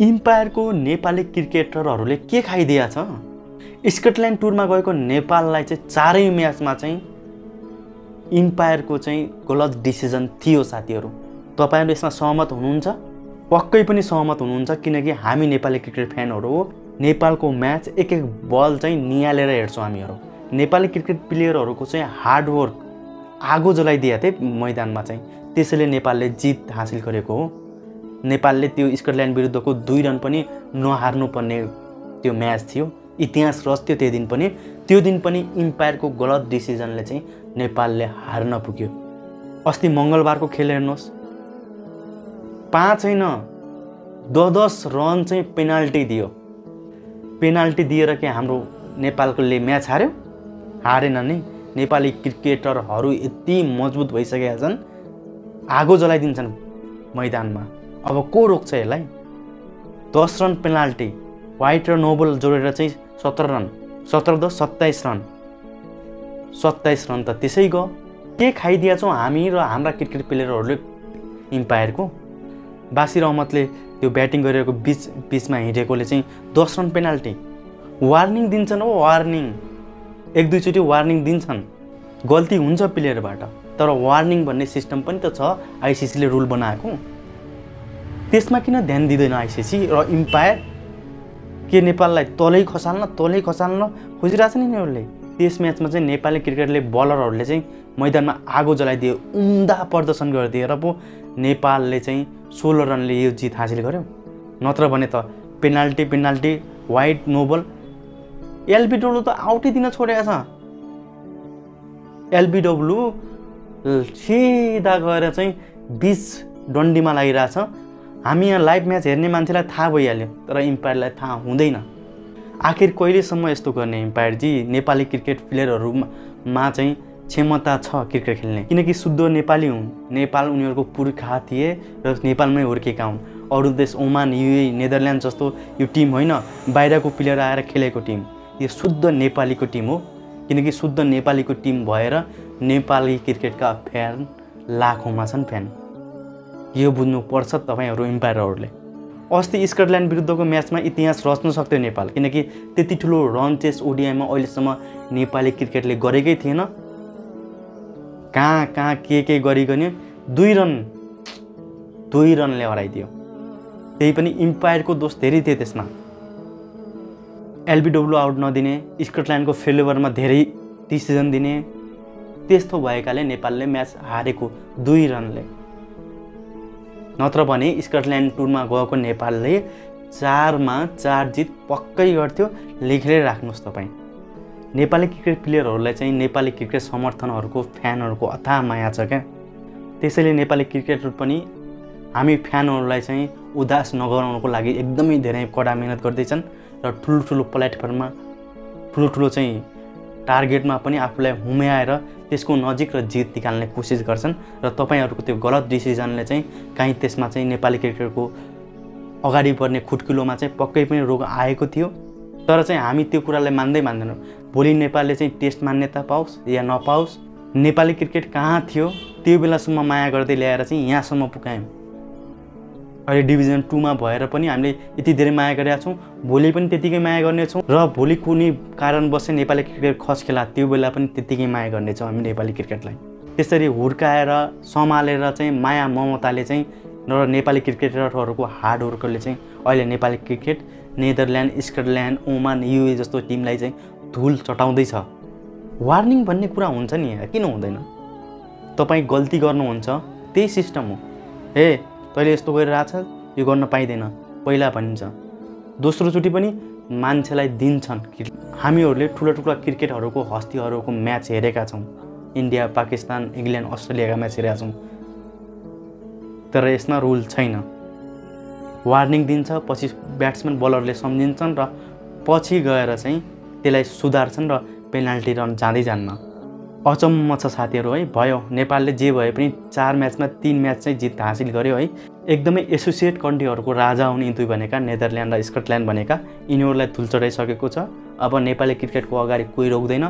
इम्पायरको नेपाली क्रिकेटरहरूले के खाइदिया छ? स्कटल्यान्ड टुरमा गएको नेपाललाई चाहिँ चारै म्याचमा चाहिँ इम्पायरको चाहिँ गलत डिसिजन थियो साथीहरू। तपाईहरु यसमा सहमत हुनुहुन्छ? पक्कै पनि सहमत हुनुहुन्छ, किनकि हामी नेपाली क्रिकेट फ्यानहरु हो। नेपालको म्याच एक एक बल चाहिँ नियालेर हेर्छौं हामीहरु। नेपाली क्रिकेट प्लेयरहरुको चाहिँ हार्ड वर्क आगो जलाइदिया थिए मैदानमा चाहिँ, त्यसैले नेपालले जित हासिल गरेको हो। नेपालले त्यो स्कटल्यान्ड विरुद्धको 2 रन पनि नहार्नु पर्ने त्यो म्याच थियो। इतिहास रच्यो त्यो दिन पनि। त्यो दिन पनि इम्पायरको गलत डिसिजनले चाहिँ नेपालले हार्न पुग्यो। अस्ति मंगलबारको खेल हेर्नुहोस्, 5 हैन 10 रन चाहिँ पेनाल्टी दियो। पेनाल्टी दिएर के हाम्रो नेपालले म्याच हार्यो? हारेन नि। नेपाली क्रिकेटरहरू यति मजबुत भइसकेका छन्, आगो जलाइदिन्छन् मैदानमा। अब को रोक्छ यसलाई? 10 रन पेनाल्टी, व्हाइट र नोबल जोडेर चाहिँ 17 रन, 17 10 27 रन, 27 रन त त्यसै गयो। के खाइदिया छौं हामी र हाम्रा क्रिकेट प्लेयरहरूले इम्पायरको? बासिर अहमदले त्यो ब्याटिङ गरेको बीचमा हिँडेकोले चाहिँ 10 रन पेनाल्टी। वार्निङ दिन्छन् हो, वार्निङ 1-2 चोटि वार्निङ दिन्छन्। गल्ती हुन्छ प्लेयरबाट, तर वार्निङ भन्ने सिस्टम पनि त छ, आईसीसीले रुल बनाएको। त्यसमा किन ध्यान दिँदैन आईसीसी र इम्पायर? के नेपाललाई तलै खसाल्न खोजिरहेछ नि उनीहरूले। त्यस म्याचमा चाहिँ नेपाली क्रिकेटले बलरहरूले चाहिँ मैदानमा आगो जलाइदियो, उम्दा प्रदर्शन गरिदिएर पो नेपालले चाहिँ 16 रनले यो जित हासिल गर्यो। नत्र भने त पेनाल्टी व्हाइट नोबल, एलबीडब्ल्यू त आउटै दिन छोडेको छ। एलबीडब्ल्यू सिधा गएर चाहिँ 20 डन्डीमा लागिरहेछ। हामी यहाँ लाइभ म्याच हेर्ने मान्छेलाई थाहा भइहाल्यो, तर इम्पायरलाई थाहा हुँदैन। आखिर कहिलेसम्म यस्तो गर्ने इम्पायरजी? नेपाली क्रिकेट प्लेयरहरूमा चाहिँ क्षमता छ क्रिकेट खेल्ने, किनकि शुद्ध नेपाली हुन्। नेपाल उनीहरूको पुर्खा थिए र नेपालमै हुर्केका हुन्। अरू देश ओमान, युए, नेदरल्यान्ड जस्तो यो टिम होइन, बाहिरको प्लेयर आएर खेलेको टिम। यो शुद्ध नेपालीको टिम हो, किनकि शुद्ध नेपालीको टिम भएर नेपाली क्रिकेटका फ्यान लाखौँमा छन् फ्यान। यो बुझ्नुपर्छ तपाईहरु इम्पायरहरूले। अस्ति स्कटल्यान्ड विरुद्धको म्याचमा इतिहास रच्न सक्थ्यो नेपाल, किनकि त्यति ठुलो रन चेस ओडिआईमा अहिलेसम्म नेपाली क्रिकेटले गरेकै थिएन। कहाँ के गरिगन्यो, 2 रनले हराइदियो। त्यही पनि इम्पायरको दोष धेरै थियो त्यसमा। एलबीडब्ल्यू आउट नदिने, स्कटल्यान्डको फेलोभरमा धेरै डिसिजन दिने, त्यस्तो भएकाले नेपालले म्याच हारेको 2 रनले। नत्र भने स्कटल्यान्ड टुरमा गएको नेपालले 4 मा 4 जित पक्कै गर्थ्यो। लेखेर राख्नुहोस् तपाईं। नेपाली क्रिकेट प्लेयरहरूलाई चाहिँ नेपाली क्रिकेट समर्थनहरूको फ्यानहरूको अथाह माया छ क्या। त्यसैले नेपाली क्रिकेटर पनि हामी फ्यानहरूलाई चाहिँ उदास नगराउनको लागि एकदमै धेरै कडा मेहनत गर्दैछन् र ठुलो प्लेटफर्ममा ठुलो चाहिँ टार्गेटमा पनि आफूलाई हुम्याएर त्यसको नजिक र जित निकाल्ने कोसिस गर्छन्। र तपाईहरुको त्यो गलत डिसिजनले चाहिँ कहीँ त्यसमा चाहिँ नेपाली क्रिकेटको अगाडि बढ्ने खुट्किलोमा चाहिँ पक्कै पनि रोग आएको थियो। तर चाहिँ हामी त्यो कुरालाई मान्दैनौँ। भोलि नेपालले चाहिँ टेस्ट मान्यता पाओस् या नपाओस्, नेपाली क्रिकेट कहाँ थियो त्यो बेलासम्म माया गर्दै ल्याएर चाहिँ यहाँसम्म पुगायौँ। अहिले डिभिजन 2 मा भएर पनि हामीले यति धेरै माया गरेका छौँ, भोलि पनि त्यतिकै माया गर्नेछौँ। र भोलि कुनै कारणवश नेपाली क्रिकेट खस्केला त्यो बेला पनि त्यतिकै माया गर्नेछौँ हामी नेपाली क्रिकेटलाई। त्यसरी हुर्काएर सम्हालेर चाहिँ माया ममताले चाहिँ र नेपाली क्रिकेटरहरूको हार्ड वर्कले चाहिँ अहिले Nepali cricket Netherlands, Scotland, Oman, UAE जस्तो टिमलाई चाहिँ धुल चटाउँदैछ। वार्निङ भन्ने कुरा हुन्छ नि, किन हुँदैन? तपाईँ गल्ती गर्नुहुन्छ, त्यही सिस्टम हो। हे तैँले यस्तो गरिरहेछ, यो गर्न पाइँदैन पहिला भनिन्छ। दोस्रो चोटि पनि मान्छेलाई दिन्छन्। हामीहरूले ठुला क्रिकेटहरूको हस्तीहरूको म्याच हेरेका छौँ। इन्डिया, पाकिस्तान, इङ्ल्यान्ड, अस्ट्रेलियाका म्याच हेरेका छौँ। तर यसमा रुल छैन। वार्निङ दिन्छ, पछि ब्याट्सम्यान बलरले सम्झिन्छन् र पछि गएर चाहिँ त्यसलाई सुधार्छन् र पेनाल्टी रन जाँदै जान्न। अचम्म छ साथीहरू है। भयो नेपालले जे भए पनि 4 म्याचमा 3 म्याच चाहिँ जित हासिल गर्यो है। एकदमै एसोसिएट कन्ट्रीहरूको राजा हुन् यी दुई भनेका, नेदरल्यान्ड र स्कटल्यान्ड भनेका। यिनीहरूलाई धुल चढाइसकेको छ। अब नेपाली क्रिकेटको अगाडि कोही रोक्दैन।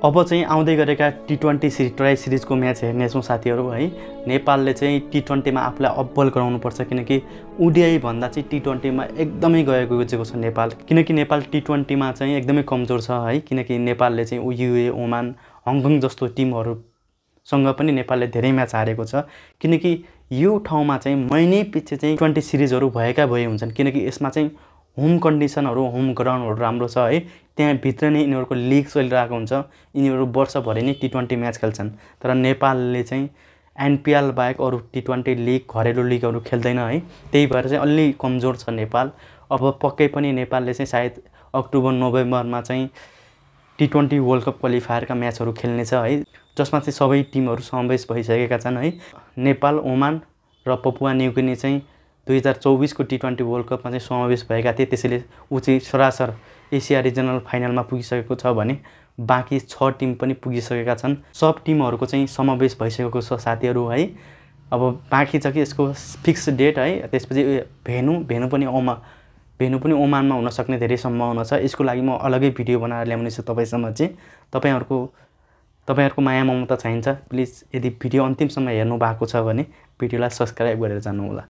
अब चाहिँ आउँदै गरेका T20 ट्राई सिरिजको म्याच हेर्ने छौँ साथीहरू है। नेपालले चाहिँ T20मा आफूलाई अब्बल गराउनुपर्छ, किनकि ओडिआई भन्दा चाहिँ T20मा एकदमै गएको छ नेपाल। किनकि नेपाल T20मा चाहिँ एकदमै कमजोर छ है, किनकि नेपालले चाहिँ युए, ओमान, हङकङ जस्तो टिमहरूसँग पनि नेपालले धेरै म्याच हारेको छ। किनकि यो ठाउँमा चाहिँ महिनै पछि चाहिँ T20 सिरिजहरू भएका भए हुन्छन्, किनकि यसमा चाहिँ होम कन्डिसनहरू, होम ग्राउन्डहरू राम्रो छ है। त्यहाँ भित्र नै यिनीहरूको लिग चलिरहेको हुन्छ, यिनीहरू वर्षभरि नै T20 म्याच खेल्छन्। तर नेपालले चाहिँ एनपिएल बाहेक अरू T20 लिग, घरेलु लिगहरू खेल्दैन है। त्यही भएर चाहिँ अलि कमजोर छ नेपाल। अब पक्कै पनि नेपालले चाहिँ सायद अक्टोबर नोभेम्बरमा चाहिँ T20 वर्ल्ड कप क्वालिफायरका म्याचहरू खेल्नेछ है, जसमा चाहिँ सबै टिमहरू समावेश भइसकेका छन् है। नेपाल, ओमान र पपुवा न्युगिनी चाहिँ 2024को T20 वर्ल्ड कपमा चाहिँ समावेश भएका थिए। त्यसैले ऊ चाहिँ सरासर एसिया रिजनल फाइनलमा पुगिसकेको छ भने बाँकी 6 टिम पनि पुगिसकेका छन्। सब टिमहरूको चाहिँ समावेश भइसकेको छ साथीहरू है। अब बाँकी छ कि यसको फिक्स डेट है। त्यसपछि भेन्यू पनि ओमानमा हुन सक्ने धेरै सम्भावना छ। यसको लागि म अलगै भिडियो बनाएर ल्याउनेछु तपाईसँग चाहिँ। तपाईहरुको माया ममता चाहिन्छ। प्लिज यदि भिडियो अन्तिमसम्म हेर्नु भएको छ भने भिडियोलाई सब्स्क्राइब गरेर जानु होला।